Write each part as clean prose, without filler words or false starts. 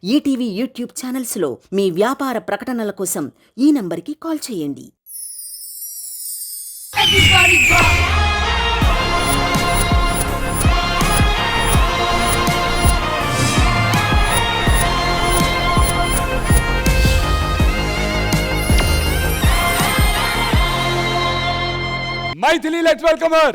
ETV YouTube ఛానల్స్లో మీ వ్యాపార ప్రకటనల కోసం ఈ నంబర్కి కాల్ చేయండి. Maithili, let's welcome her.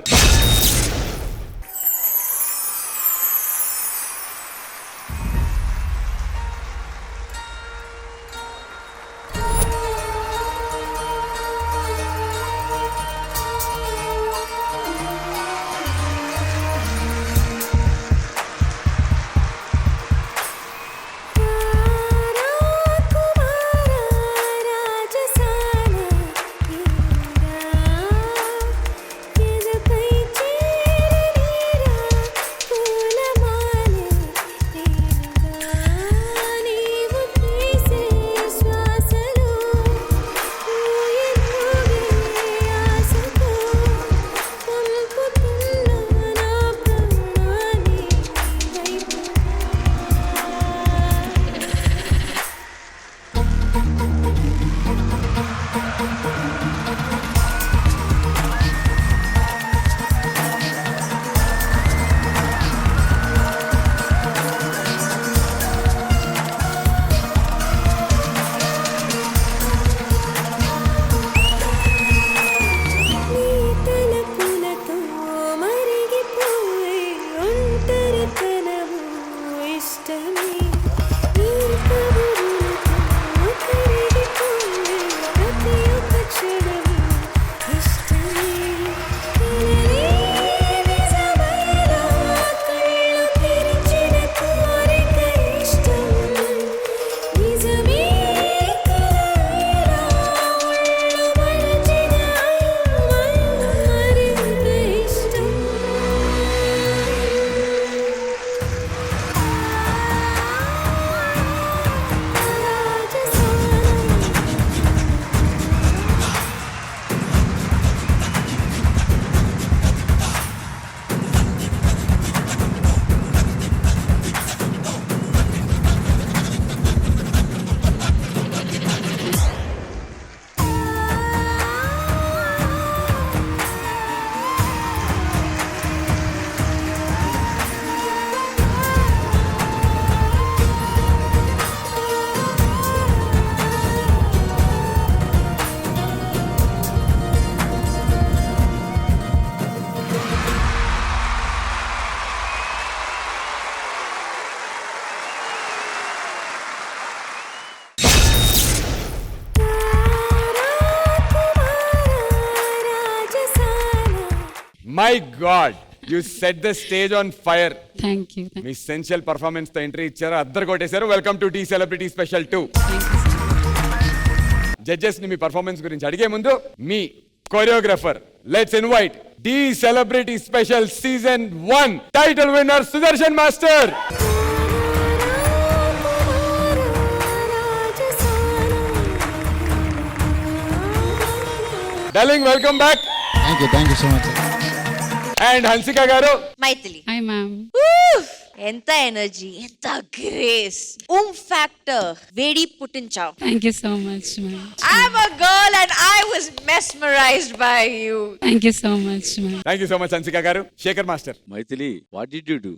My God, you set the stage on fire. Thank you. మీ సెన్షియల్ పర్ఫార్మెన్స్ తో ఎంట్రీ ఇచ్చారు, అద్దరు కొట్టేశారు. Welcome to T celebrity special 2. Judges ని మీ పర్ఫార్మెన్స్ గురించి అడిగే ముందు మీ choreographer let's invite T celebrity special season 1 title winner Sudarshan master. Darling, welcome back. Thank you so much. And Hansika garu. Maithili, Hi, ma'am. ఎంత ఎనర్జీ, ఎంత గ్రేస్, ఫ్యాక్టర్ వేడి పుట్టించావు. Thank you so much, ma'am. I'm a girl and I was mesmerized by you. Thank you so much, ma'am. Thank you so much Hansika garu. Shekhar master. Maithili, what did you do?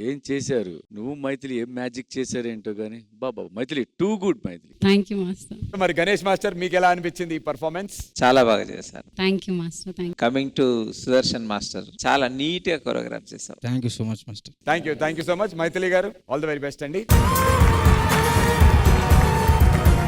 ఏం చేశారు నువ్వు మైథిలి? ఏం magic చేశారేంటో గానీ బాబా Maithili too good. Maithili, Thank you, master. మరి Ganesh master, మీకు ఎలా అనిపించింది ఈ పర్ఫార్మెన్స్? చాలా బాగా చేశారు. Thank you, master. Thank you. Coming to Sudarshan master, చాలా నీట్ గా కొరియోగ్రాఫ్ చేశారు. Thank you so much, Master. Thank you so much. Maithili garu, all the very best అండి.